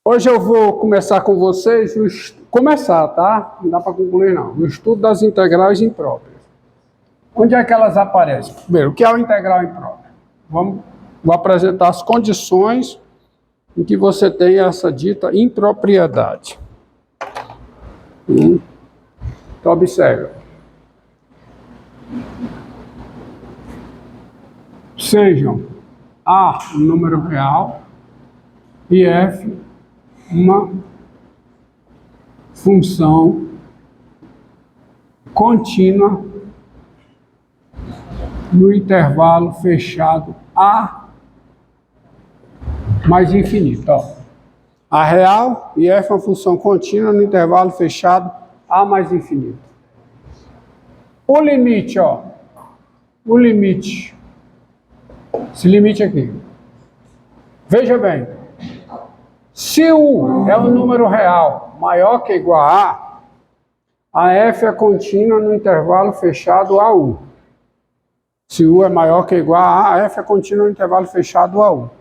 Hoje eu vou começar com vocês, começar, tá? Não dá para concluir não. O estudo das integrais impróprias. Onde é que elas aparecem? Primeiro, o que é o integral imprópria? Vou apresentar as condições em que você tem essa dita impropriedade. Então, observe. Sejam A um número real e F uma função contínua no intervalo fechado A mais infinito. Ó. A real e F é uma função contínua no intervalo fechado A mais infinito. O limite, ó. O limite. Esse limite aqui. Veja bem. Se U é um número real maior que ou igual a F é contínua no intervalo fechado AU. Se U é maior que ou igual a F é contínua no intervalo fechado AU.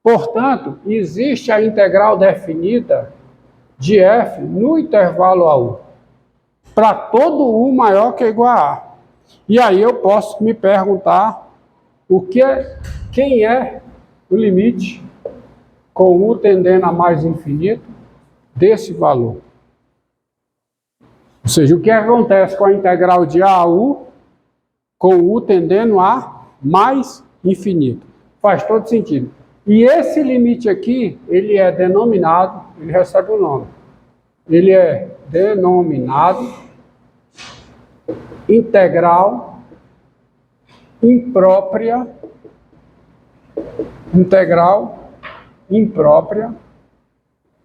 Portanto, existe a integral definida de F no intervalo AU, para todo U maior que ou igual a. E aí eu posso me perguntar quem é o limite com U tendendo a mais infinito desse valor. Ou seja, o que acontece com a integral de A a U com U tendendo a mais infinito? Faz todo sentido. E esse limite aqui, ele é denominado, ele recebe um nome. Ele é denominado integral imprópria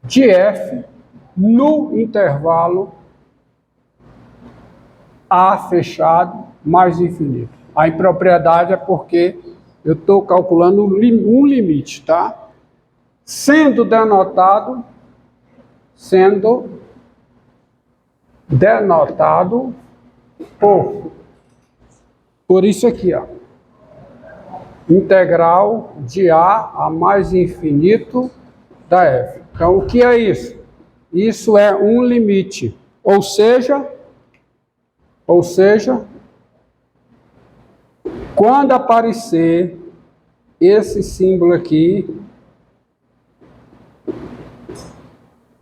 de F no intervalo A fechado mais infinito. A impropriedade é porque eu estou calculando um limite, tá? Sendo denotado por isso aqui, ó. Integral de A mais infinito da F. Então, o que é isso? Isso é um limite. Ou seja, quando aparecer esse símbolo aqui,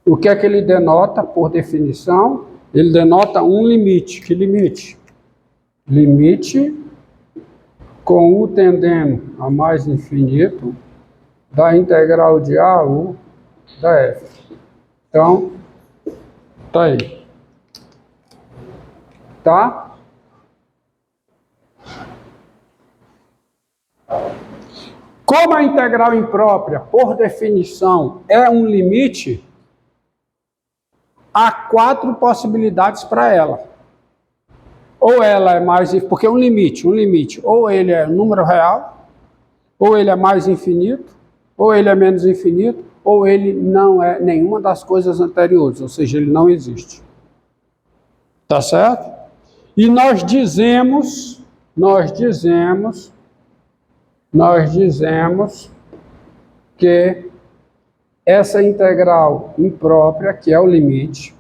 o que é que ele denota, por definição? Ele denota um limite. Que limite? Limite com U tendendo a mais infinito da integral de A a U da F. Então, tá aí. Tá? Como a integral imprópria, por definição, é um limite, há 4 possibilidades para ela. Ou ela é mais, porque um limite, ou ele é número real, ou ele é mais infinito, ou ele é menos infinito, ou ele não é nenhuma das coisas anteriores, ou seja, ele não existe. Tá certo? E nós dizemos que essa integral imprópria, que é o limite,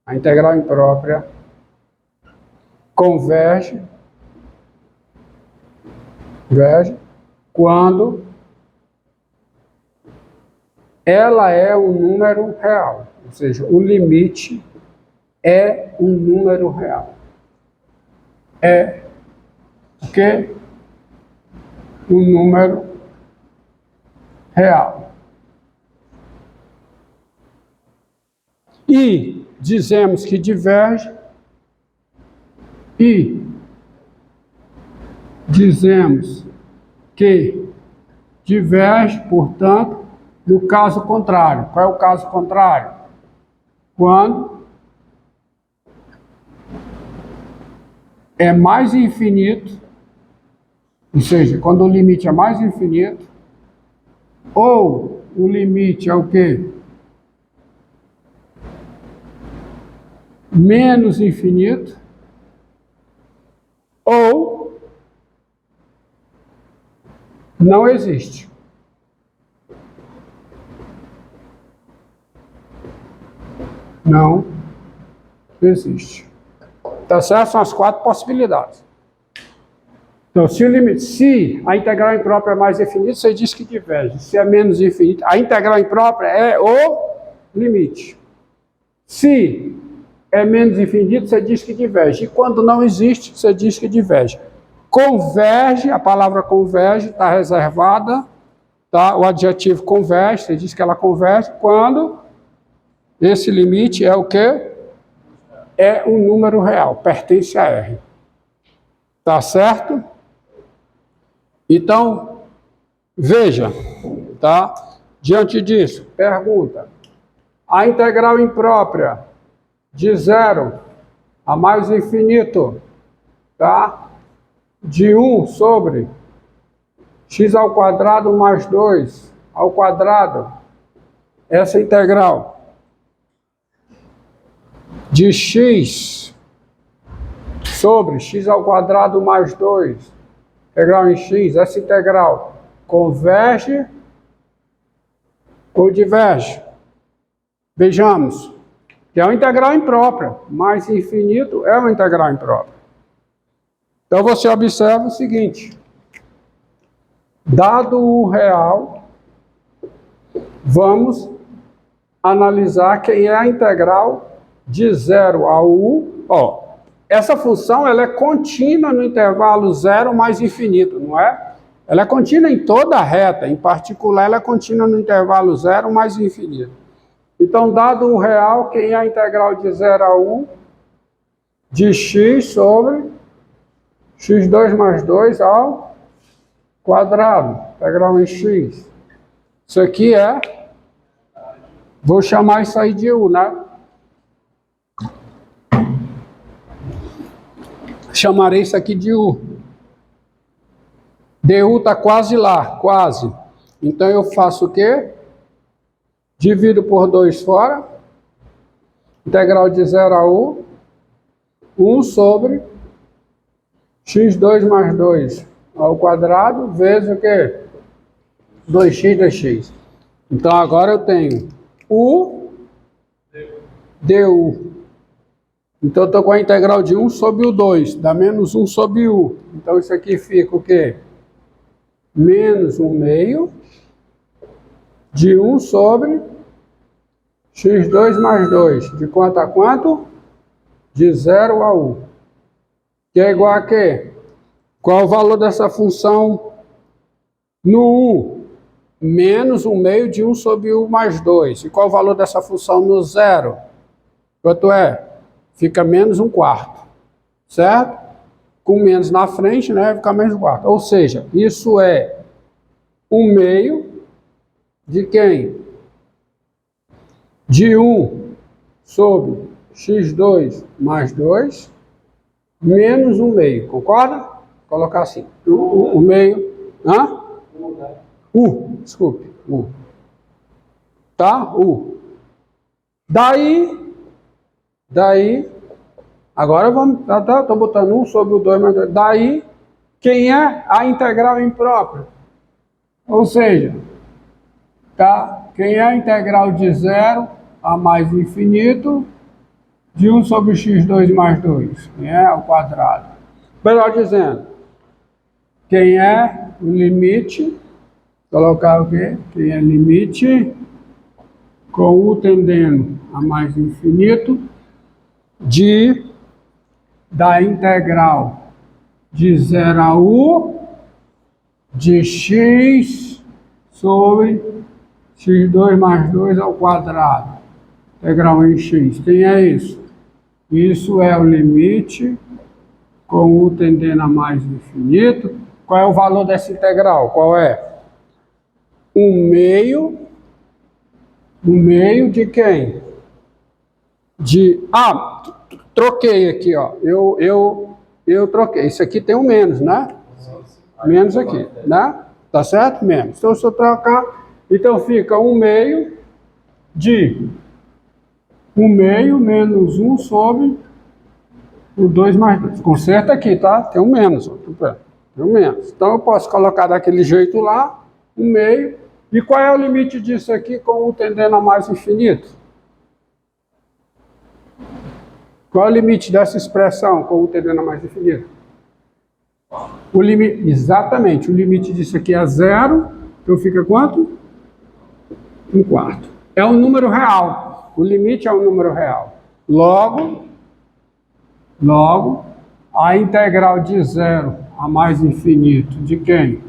a integral imprópria, converge quando ela é um número real, ou seja, o limite é um número real. É o quê? Um número real. E dizemos que diverge, portanto, no caso contrário. Qual é o caso contrário? Quando é mais infinito, ou seja, quando o limite é mais infinito, ou o limite é o quê? Menos infinito, ou não existe. Não existe. Tá certo? São as 4 possibilidades. Então, se a integral imprópria é mais infinita, você diz que diverge. Se é menos infinita, a integral imprópria é o limite. Se é menos infinito, você diz que diverge. E quando não existe, você diz que diverge. Converge, a palavra converge está reservada, tá? O adjetivo converge, você diz que ela converge quando esse limite é o quê? É um número real, pertence a R. Tá certo? Então, veja, tá? Diante disso, pergunta. A integral imprópria de 0 a mais infinito, tá? De 1 sobre x ao quadrado mais 2 ao quadrado, essa integral de x sobre x ao quadrado mais 2, integral em x, essa integral converge ou diverge? Vejamos, que é uma integral imprópria, mais infinito é uma integral imprópria. Então você observa o seguinte, dado o real, vamos analisar quem é a integral de 0 a u. Ó, essa função ela é contínua no intervalo 0 mais infinito, não é? Ela é contínua em toda a reta, em particular ela é contínua no intervalo 0 mais infinito. Então, dado o real, quem é a integral de 0 a u de x sobre x2 mais 2 ao quadrado, integral em x. Isso aqui é, vou chamar isso aí de u, né? Chamarei isso aqui de u. du está quase lá, quase. Então eu faço o quê? Divido por 2 fora, integral de 0 a u, 1 sobre x2 mais 2 ao quadrado, vezes o quê? 2x dx. Então agora eu tenho u du. Então eu estou com a integral de 1 sobre o 2, dá menos 1 sobre u. Então isso aqui fica o quê? Menos 1 meio de 1 sobre x2 mais 2. De quanto a quanto? De 0 a u. Que é igual a quê? Qual o valor dessa função no u? Menos 1 meio de 1 sobre u mais 2. E qual o valor dessa função no 0? Quanto é? Fica menos 1 quarto. Certo? Com menos na frente, né? Fica menos 1 quarto. Ou seja, isso é 1 meio de quem? De 1 sobre x2 mais 2 menos 1 meio. Concorda? Vou colocar assim. O meio. Hã? Desculpe. Tá? Daí, agora vamos, estou botando 1 sobre o 2 mais 2. Daí, quem é a integral imprópria? Ou seja, tá? Quem é a integral de 0 a mais infinito de 1 sobre x2 mais 2? Quem é ao quadrado? Melhor dizendo, quem é o limite, colocar o quê? Quem é limite com u tendendo a mais infinito da integral de 0 a u de x sobre x2 mais 2 ao quadrado, integral em x. Quem é isso? Isso é o limite com u tendendo a mais infinito. Qual é o valor dessa integral? Qual é? 1 meio de quem? Troquei aqui, ó. Eu troquei. Isso aqui tem um menos, né? Menos aqui, né? Tá certo? Menos. Então, se eu trocar, então fica 1 meio de 1 meio menos 1 sobre o 2 mais 2. Conserta aqui, tá? Tem um menos, ó. Tem um menos. Então, eu posso colocar daquele jeito lá, 1 meio. E qual é o limite disso aqui com u tendendo a mais infinito? Qual é o limite dessa expressão com u tendendo a mais infinito? O limite, exatamente, o limite disso aqui é 0, então fica quanto? 1/4. É um número real. O limite é um número real. Logo, a integral de 0 a mais infinito de quem?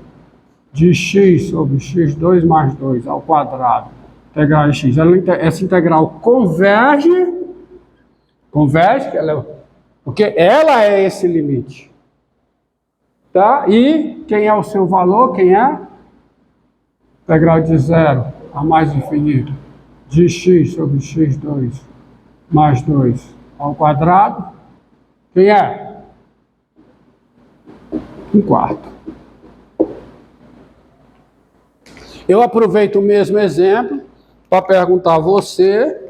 De x sobre x2 mais 2 ao quadrado. Integral de x. Essa integral converge, porque ela é esse limite. Tá? E quem é o seu valor? Quem é? Integral de 0 a mais infinito de x sobre x2 mais 2 ao quadrado. Quem é? 1/4. Eu aproveito o mesmo exemplo para perguntar a você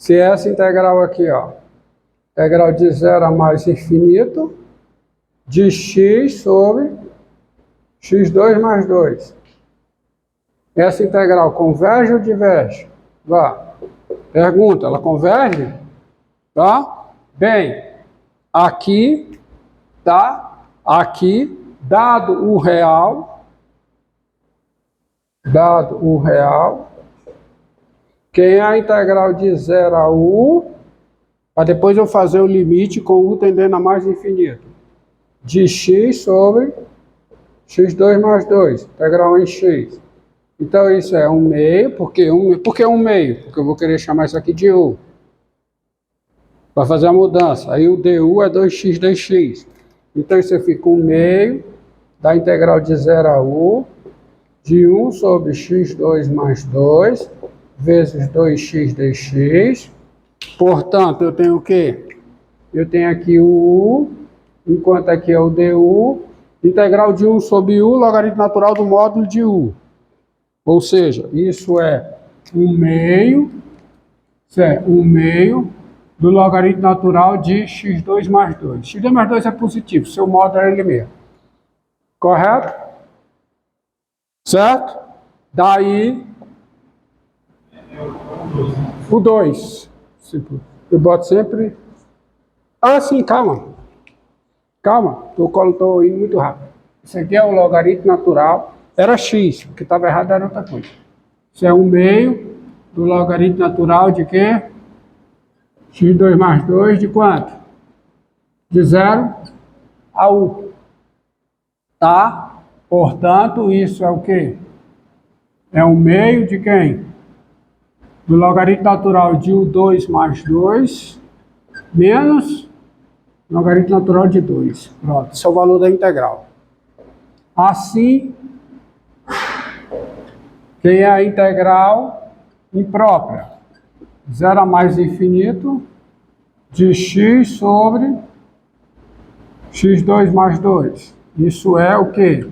se essa integral aqui, ó, integral de 0 a mais infinito de x sobre x2 mais 2. Essa integral converge ou diverge? Vá. Pergunta, ela converge? Tá? Bem, aqui, tá? Aqui, dado o real, quem é a integral de 0 a u, para depois eu fazer o limite com u tendendo a mais infinito, de x sobre x2 mais 2, integral em x. Então isso é 1/2, por que 1/2? Porque eu vou querer chamar isso aqui de u. Para fazer a mudança. Aí o du é 2x dx. Então isso fica 1/2 da integral de 0 a u de 1 sobre x2 mais 2 vezes 2x dx. Portanto, eu tenho o quê? Eu tenho aqui o u, enquanto aqui é o du, integral de 1 sobre u, logaritmo natural do módulo de u. Ou seja, isso é 1/2, do logaritmo natural de x2 mais 2. x2 mais 2 é positivo, seu módulo é ele mesmo. Correto? Certo? Daí, o 2. Eu boto sempre... Ah, sim, calma. Calma, estou indo muito rápido. Isso aqui é o logaritmo natural. Era x, o que estava errado era outra coisa. Isso é 1/2 do logaritmo natural de quê? x2 mais 2 de quanto? De 0 a u. Tá? Portanto, isso é o quê? É 1/2 de quem? Do logaritmo natural de u2 mais 2 menos logaritmo natural de 2. Pronto, esse é o valor da integral. Assim, quem é a integral imprópria? 0 a mais infinito de x sobre x2 mais 2. Isso é o quê?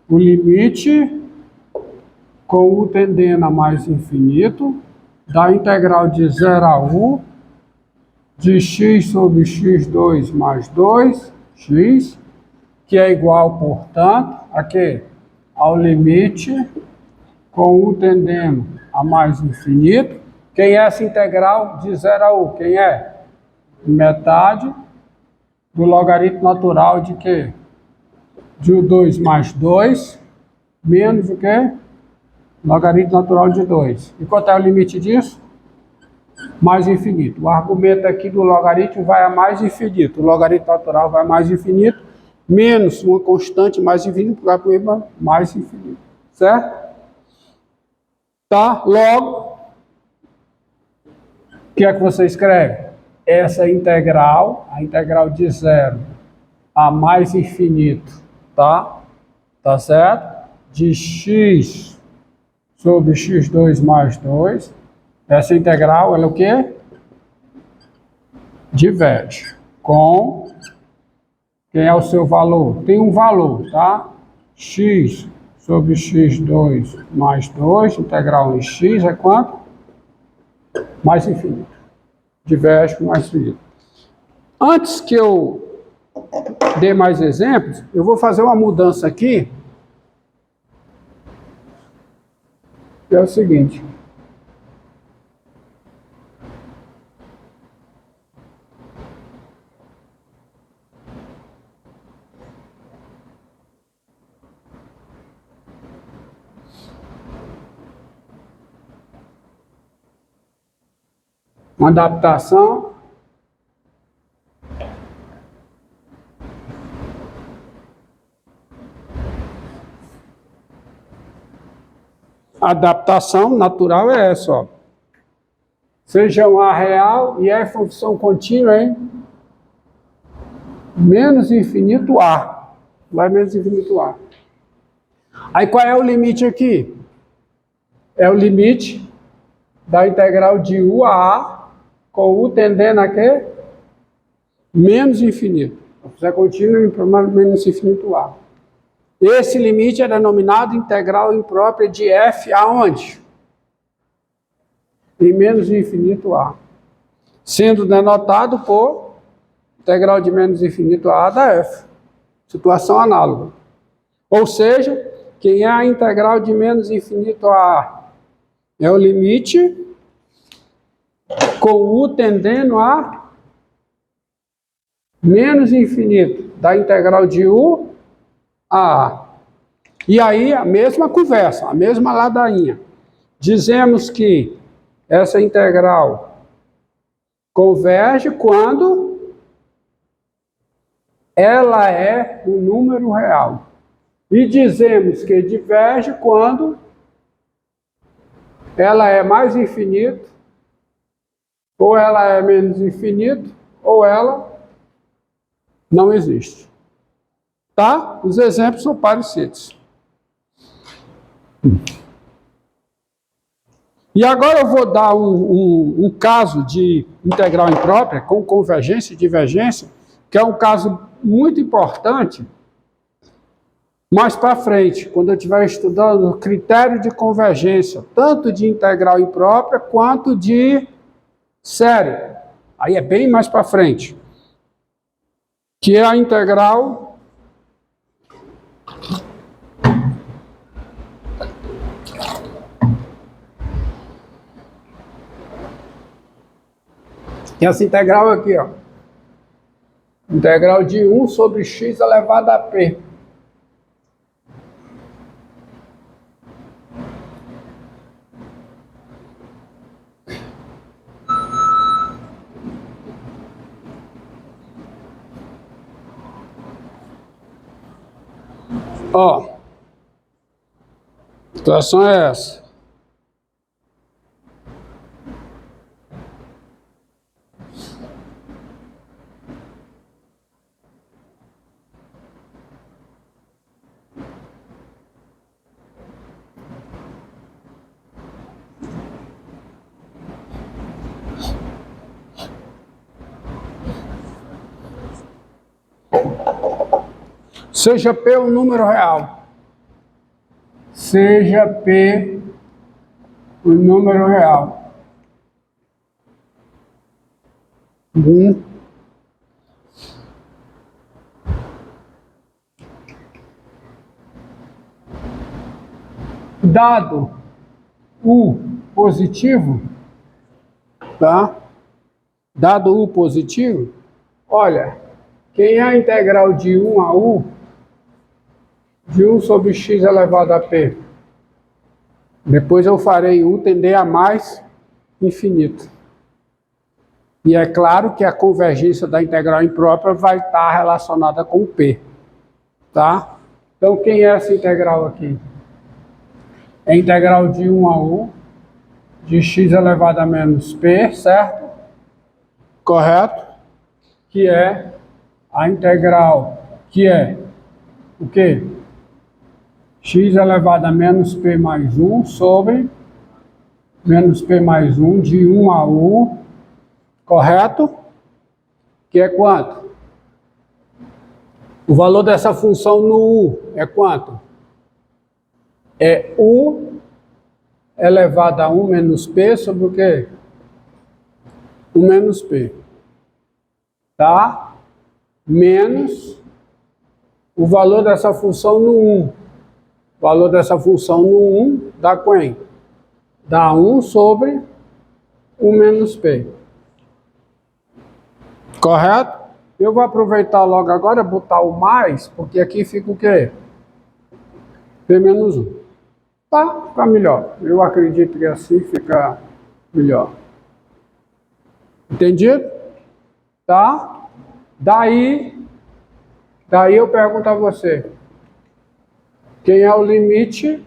O limite com u tendendo a mais infinito da integral de 0 a u de x sobre x2 mais 2, x, que é igual, portanto, a quê? Ao limite com u tendendo a mais infinito. Quem é essa integral de 0 a u? Quem é? Metade do logaritmo natural de quê? De u2 mais 2, menos o quê? Logaritmo natural de 2. E quanto é o limite disso? Mais infinito. O argumento aqui do logaritmo vai a mais infinito. O logaritmo natural vai a mais infinito, menos uma constante mais infinito, vai para mais infinito. Certo? Tá? Logo, o que é que você escreve? Essa integral, a integral de 0 a mais infinito, tá? Tá certo? De x sobre x2 mais 2. Essa integral, ela é o quê? Diverge com... Quem é o seu valor? Tem um valor, tá? X sobre x2 mais 2, integral em x é quanto? Mais infinito. Diverge com mais infinito. Antes que eu dê mais exemplos, eu vou fazer uma mudança aqui. Que é o seguinte. Uma adaptação. A adaptação natural é essa, ó. Sejam A real e F função contínua, hein? Menos infinito A. Vai menos infinito A. Aí qual é o limite aqui? É o limite da integral de U a A, com U tendendo a quê? Menos infinito. Função contínua em menos infinito A. Esse limite é denominado integral imprópria de F aonde? Em menos infinito A. Sendo denotado por integral de menos infinito a da F. Situação análoga. Ou seja, quem é a integral de menos infinito a A? É o limite com U tendendo a menos infinito da integral de U a A. E aí, a mesma conversa, a mesma ladainha. Dizemos que essa integral converge quando ela é um número real. E dizemos que diverge quando ela é mais infinito, ou ela é menos infinito, ou ela não existe. Tá? Os exemplos são parecidos. E agora eu vou dar um caso de integral imprópria com convergência e divergência, que é um caso muito importante mais para frente, quando eu estiver estudando o critério de convergência, tanto de integral imprópria quanto de série. Aí é bem mais para frente. Que é a integral essa integral aqui, ó. Integral de 1 sobre x elevado a p. Ó, a situação é essa. Seja P um número real. Seja P um número real. Dado U positivo, tá? Dado U positivo, olha, quem é a integral de 1 a U, de 1 sobre x elevado a p? Depois eu farei U tender a mais infinito. E é claro que a convergência da integral imprópria vai estar relacionada com P. Tá? Então, quem é essa integral aqui? É a integral de 1 a U, de x elevado a menos P, certo? Correto? Que é a integral, que é o quê? X elevado a menos P mais 1 sobre menos P mais 1 de 1 a U, correto? Que é quanto? O valor dessa função no U é quanto? É U elevado a 1 menos P sobre o quê? 1 menos P. Tá? Menos o valor dessa função no 1. O valor dessa função no 1 dá quem? Dá 1 sobre 1 menos P. Correto? Eu vou aproveitar logo agora e botar o mais, porque aqui fica o quê? P menos 1. Tá? Fica melhor. Eu acredito que assim fica melhor. Entendido? Tá? Daí eu pergunto a você. Quem é o limite